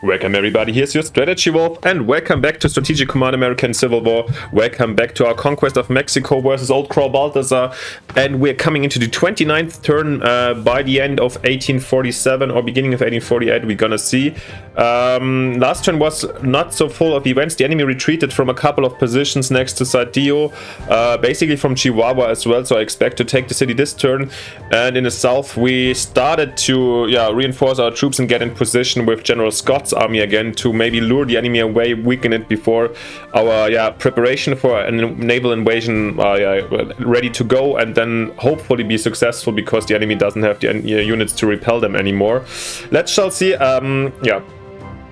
Welcome everybody, here's your Strategy Wolf, and welcome back to Strategic Command American Civil War. Welcome back to our Conquest of Mexico versus Old Crow Balthazor, and we're coming into the 29th turn by the end of 1847 or beginning of 1848, we're gonna see. Last turn was not so full of events. The enemy retreated from a couple of positions next to Saltillo, basically from Chihuahua as well, so I expect to take the city this turn. And in the south we started to reinforce our troops and get in position with General Scott's army again to maybe lure the enemy away, weaken it before our preparation for a naval invasion ready to go, and then hopefully be successful because the enemy doesn't have the units to repel them anymore. Shall see.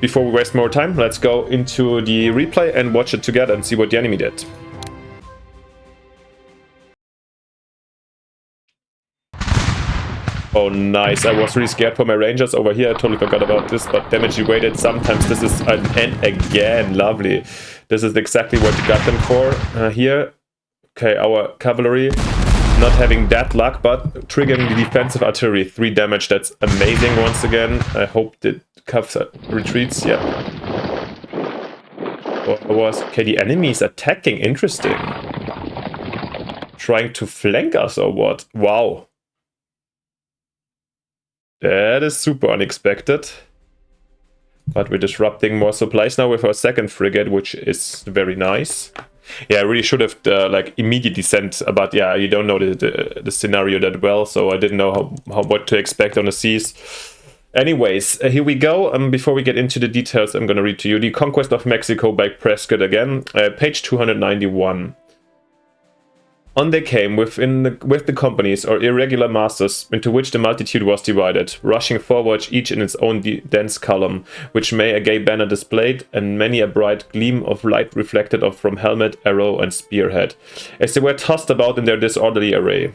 Before we waste more time, let's go into the replay and watch it together and see what the enemy did. Oh, nice. I was really scared for my Rangers over here. I totally forgot about this, but damage evaded. Sometimes this is an end again. Lovely. This is exactly what you got them for here. Okay, our cavalry not having that luck, but triggering the defensive artillery. 3 damage. That's amazing once again. I hope the cuffs retreats. Yeah. Okay, the enemy is attacking. Interesting. Trying to flank us or what? Wow. That is super unexpected. But we're disrupting more supplies now with our second frigate, which is very nice. Yeah, I really should have immediate descent, but yeah, you don't know the scenario that well, so I didn't know what to expect on the seas. Anyways, here we go. Before we get into the details, I'm going to read to you The Conquest of Mexico by Prescott again, page 291. On they came with the companies or irregular masters into which the multitude was divided, rushing forward each in its own dense column, which may a gay banner displayed, and many a bright gleam of light reflected off from helmet, arrow, and spearhead, as they were tossed about in their disorderly array.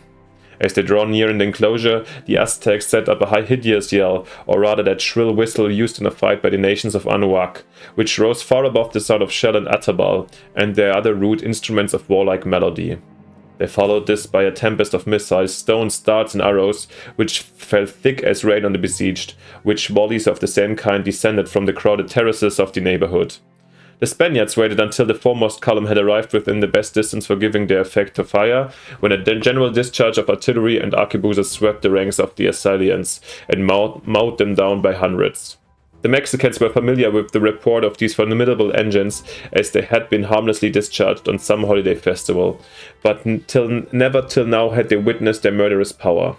As they draw near in the enclosure, the Aztecs set up a high hideous yell, or rather that shrill whistle used in a fight by the nations of Anahuac, which rose far above the sound of shell and atabal, and their other rude instruments of warlike melody. They followed this by a tempest of missiles, stones, darts, and arrows, which fell thick as rain on the besieged, which volleys of the same kind descended from the crowded terraces of the neighborhood. The Spaniards waited until the foremost column had arrived within the best distance for giving their effect to fire, when a general discharge of artillery and arquebuses swept the ranks of the assailants and mowed them down by hundreds. The Mexicans were familiar with the report of these formidable engines, as they had been harmlessly discharged on some holiday festival, but never till now had they witnessed their murderous power.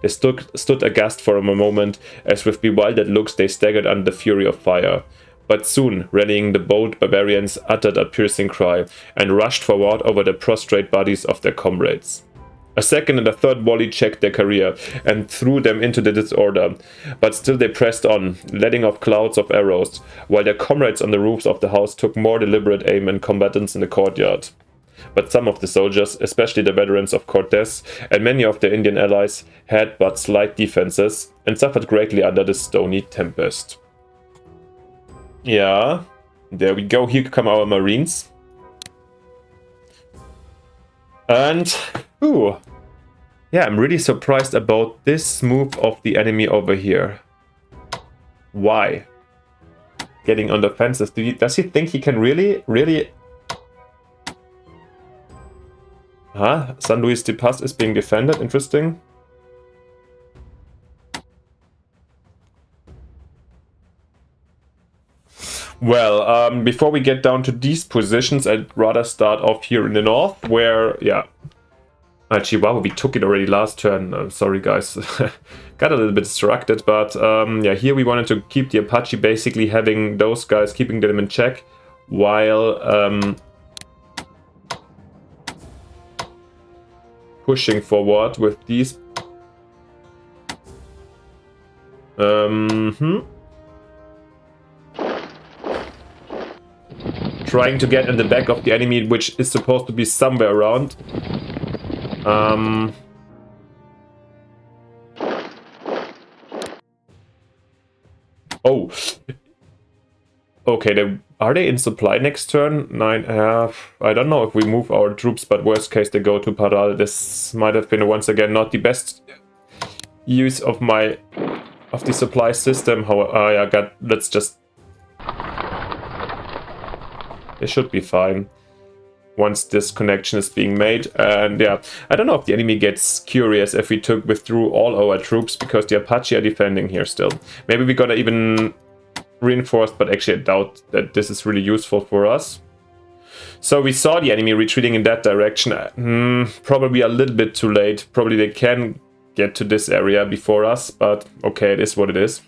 They stood aghast for a moment, as with bewildered looks they staggered under the fury of fire. But soon, rallying, the bold barbarians uttered a piercing cry, and rushed forward over the prostrate bodies of their comrades. A second and a third volley checked their career and threw them into the disorder, but still they pressed on, letting off clouds of arrows, while their comrades on the roofs of the house took more deliberate aim and combatants in the courtyard. But some of the soldiers, especially the veterans of Cortes and many of their Indian allies, had but slight defenses and suffered greatly under the stony tempest. Yeah, there we go. Here come our Marines. And ooh, yeah, I'm really surprised about this move of the enemy over here. Why? Getting on the fences. Does he think he can really? San Luis de Paz is being defended. Interesting. Well, before we get down to these positions, I'd rather start off here in the north, where, Chihuahua, we took it already last turn. Sorry, guys. Got a little bit distracted, but, here we wanted to keep the Apache, basically having those guys, keeping them in check, while, pushing forward with these. Trying to get in the back of the enemy, which is supposed to be somewhere around. Oh. Okay, are they in supply next turn? 9. I don't know if we move our troops, but worst case they go to Parral. This might have been once again not the best use of the supply system. Let's just they should be fine once this connection is being made. And yeah, I don't know if the enemy gets curious if we withdrew all our troops, because the Apache are defending here still. Maybe we gotta even reinforce, but actually I doubt that this is really useful for us. So we saw the enemy retreating in that direction. Probably a little bit too late. Probably they can get to this area before us, but okay, it is what it is.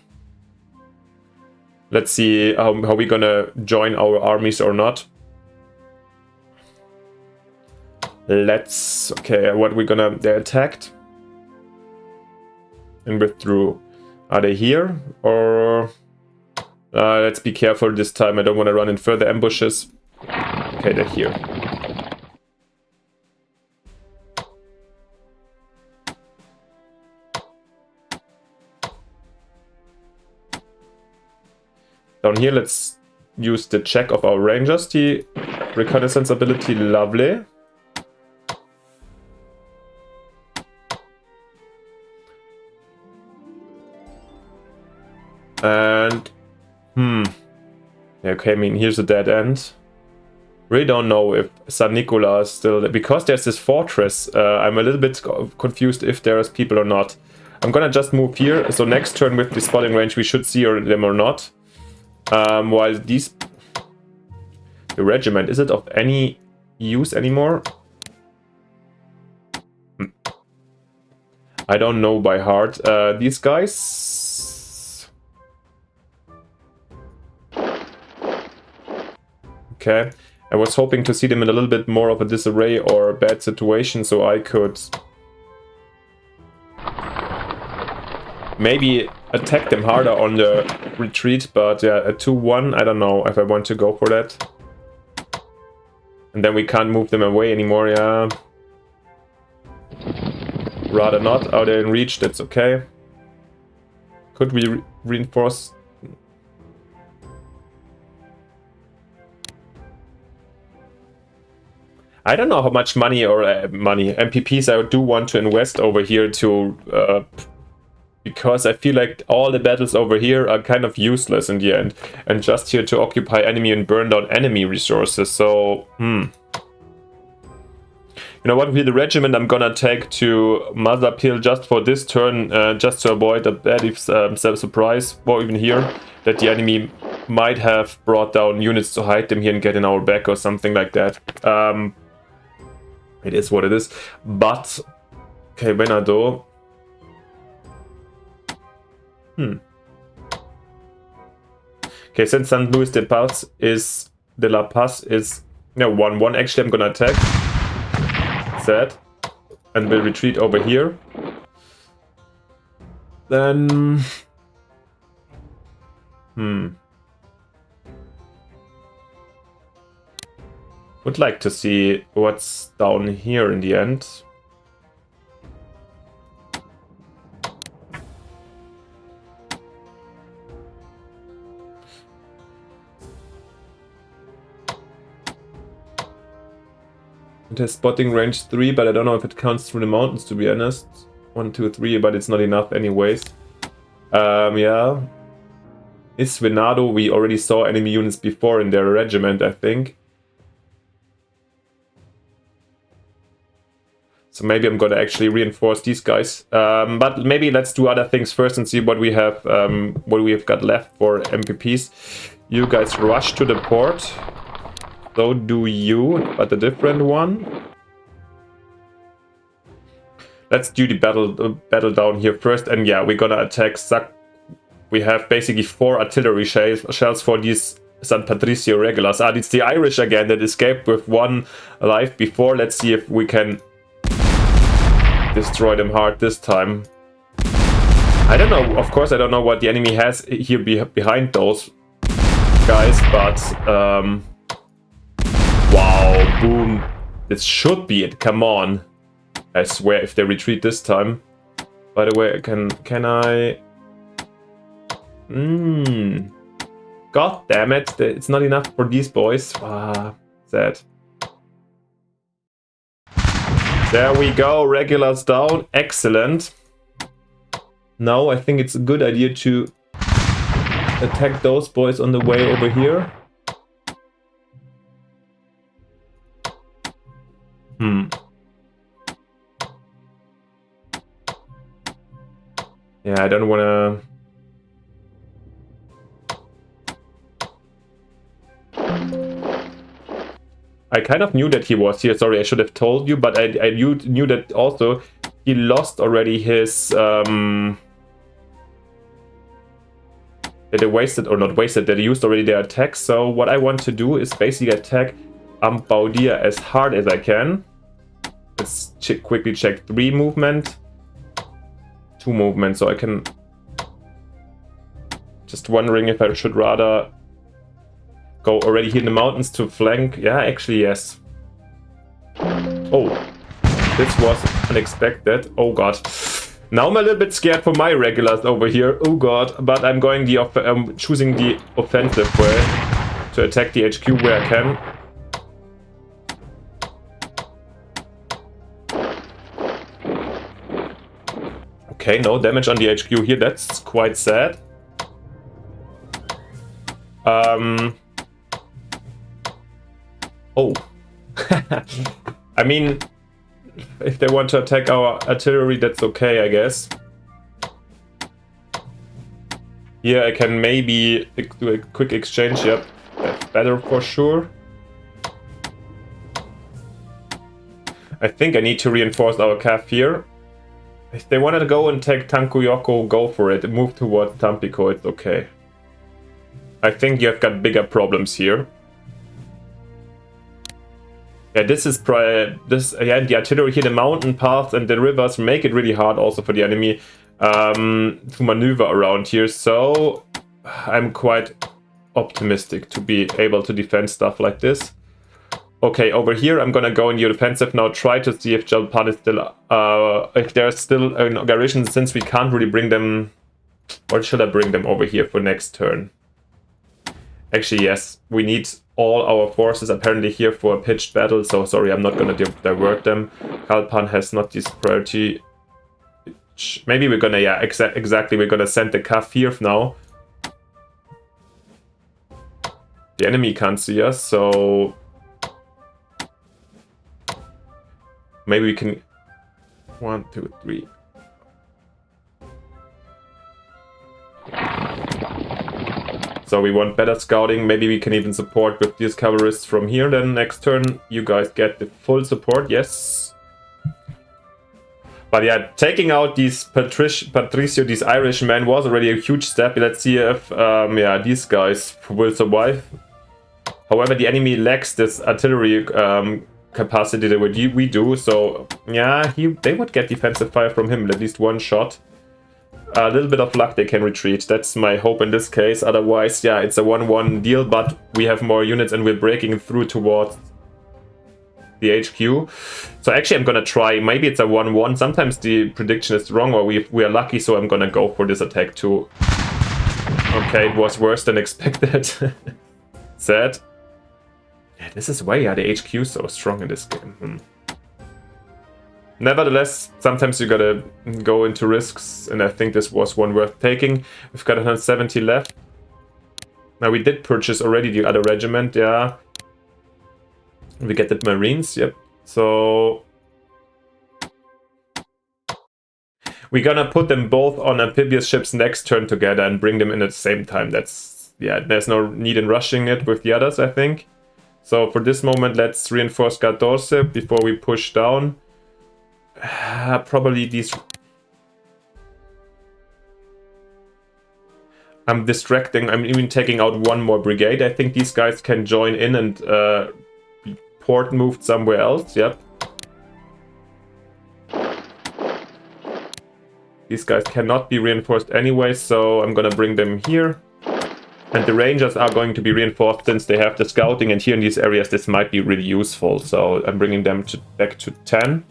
Let's see how we're gonna join our armies or not. Okay, what we're gonna, they attacked and withdrew. Are they here? Or let's be careful this time. I don't want to run in further ambushes. Okay, they're here. Down here, let's use the check of our rangers. The reconnaissance ability, lovely. And okay, I mean, here's a dead end. Really don't know if San Nicola is still, because there's this fortress. I'm a little bit confused if there's people or not. I'm gonna just move here, so next turn with the spotting range we should see them or not. While the regiment, is it of any use anymore? I don't know by heart. These guys. Okay. I was hoping to see them in a little bit more of a disarray or a bad situation, so I could maybe attack them harder on the retreat, but yeah, a 2-1, I don't know if I want to go for that. And then we can't move them away anymore, yeah. Rather not. Are they in reach? That's okay. Could we reinforce? I don't know how much money MPPs I do want to invest over here to because I feel like all the battles over here are kind of useless in the end, and just here to occupy enemy and burn down enemy resources. So you know what, with the regiment I'm gonna take to Mazapil just for this turn, just to avoid a bad surprise, or even here, that the enemy might have brought down units to hide them here and get in our back or something like that. It is what it is. But okay, Venado. Okay, since San Luis de La Paz is 1-1, actually I'm gonna attack. Sad. And we'll retreat over here. Then would like to see what's down here in the end. It has spotting range 3, but I don't know if it counts through the mountains, to be honest. 1, 2, 3, but it's not enough anyways. Yeah. Is Venado, we already saw enemy units before in their regiment, I think. So maybe I'm gonna actually reinforce these guys. But maybe let's do other things first and see what we have got left for MPPs. You guys rush to the port. So do you, but a different one. Let's do the battle down here first, and yeah, we're gonna attack We have basically 4 artillery shells for these San Patricio regulars. It's the Irish again that escaped with 1 life before. Let's see if we can destroy them hard this time. I don't know, of course I don't know what the enemy has here behind those guys, but wow, boom. This should be it, come on. I swear, if they retreat this time. By the way, can I... God damn it, it's not enough for these boys. Sad. There we go, regulars down, excellent. Now I think it's a good idea to attack those boys on the way over here. Hmm. Yeah, I don't wanna... I kind of knew that he was here. Sorry, I should have told you, but I knew that also he lost already his... that they wasted, or not wasted, that they used already their attack. So what I want to do is basically attack Baudir as hard as I can. Let's quickly check 3 movement. 2 movement, so I can... Just wondering if I should rather go already here in the mountains to flank. Yeah, actually, yes. Oh, this was unexpected. Oh god. Now I'm a little bit scared for my regulars over here. Oh god, but I'm going choosing the offensive way to attack the HQ where I can. Okay, no damage on the HQ here. That's quite sad. Oh. I mean, if they want to attack our artillery, that's okay, I guess. Here I can maybe do a quick exchange. Yep, that's better for sure. I think I need to reinforce our calf here. If they wanted to go and take Tankuyoko, go for it. Move towards Tampico, it's okay. I think you've got bigger problems here. Yeah, this is yeah, the artillery here, the mountain paths and the rivers make it really hard also for the enemy to maneuver around here. So I'm quite optimistic to be able to defend stuff like this. Okay, over here I'm gonna go in the offensive now, try to see if Jalpan is still, if there's still an garrison, since we can't really bring them. Or should I bring them over here for next turn? Actually, yes, we need all our forces apparently here for a pitched battle, so sorry, I'm not gonna divert them. Kalpan has not this priority. Maybe we're gonna, yeah, exactly, we're gonna send the Kaf here now. The enemy can't see us, so maybe we can... 1, 2, 3. So we want better scouting. Maybe we can even support with these cavalrists from here. Then next turn, you guys get the full support. Yes. But yeah, taking out these Patricio, these Irish men, was already a huge step. Let's see if yeah, these guys will survive. However, the enemy lacks this artillery capacity that we do. So yeah, they would get defensive fire from him, at least one shot. A little bit of luck, they can retreat. That's my hope in this case. Otherwise, yeah, it's a 1-1 deal, but we have more units and we're breaking through towards the HQ. So actually, I'm gonna try. Maybe it's a 1-1. Sometimes the prediction is wrong, or we are lucky, so I'm gonna go for this attack too. Okay, it was worse than expected. Sad. Yeah, this is why, yeah, the HQ is so strong in this game. Nevertheless, sometimes you gotta go into risks, and I think this was one worth taking. We've got 170 left. Now, we did purchase already the other regiment, yeah. We get the Marines, yep. So we're gonna put them both on amphibious ships next turn together and bring them in at the same time. That's, yeah, there's no need in rushing it with the others, I think. So for this moment, let's reinforce 14 before we push down. Probably these... I'm distracting. I'm even taking out one more brigade. I think these guys can join in and port moved somewhere else. Yep. These guys cannot be reinforced anyway, so I'm gonna bring them here. And the Rangers are going to be reinforced since they have the scouting, and here in these areas this might be really useful. So I'm bringing them back to 10.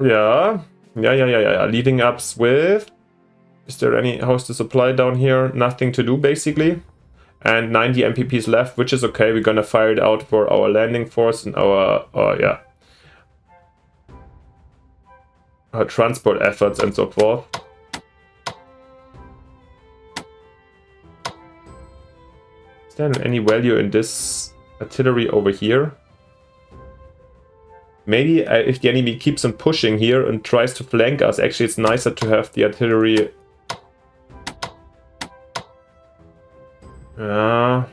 Yeah. Leading ups with... Is there any host to supply down here? Nothing to do, basically. And 90 MPPs left, which is okay. We're gonna fire it out for our landing force and our transport efforts and so forth. Is there any value in this artillery over here? Maybe if the enemy keeps on pushing here and tries to flank us, actually it's nicer to have the artillery. I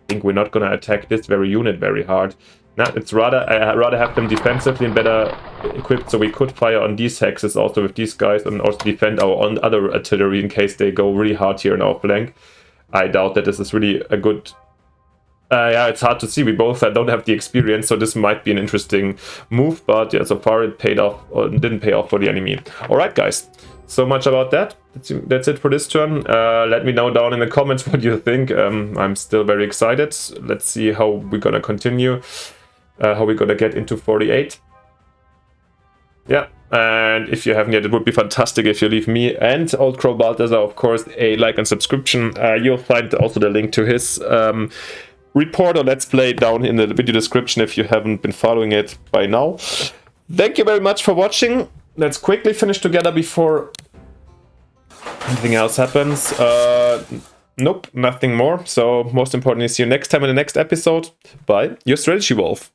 think we're not gonna attack this very unit very hard. No, it's rather I'd rather have them defensively and better equipped, so we could fire on these hexes also with these guys and also defend our own other artillery in case they go really hard here in our flank. I doubt that this is really a good. Yeah, it's hard to see. We both don't have the experience, so this might be an interesting move. But yeah, so far it paid off, or didn't pay off for the enemy. All right, guys. So much about that. That's it for this turn. Let me know down in the comments what you think. I'm still very excited. Let's see how we're gonna continue. How we're gonna get into 48. Yeah. And if you haven't yet, it would be fantastic if you leave me and Old Crow Balthazor, of course, a like and subscription. You'll find also the link to his report or let's play down in the video description if you haven't been following it by now. Thank you very much for watching. Let's quickly finish together before anything else happens. Nope, nothing more. So most importantly, see you next time in the next episode. Bye, your Strategy Wolf.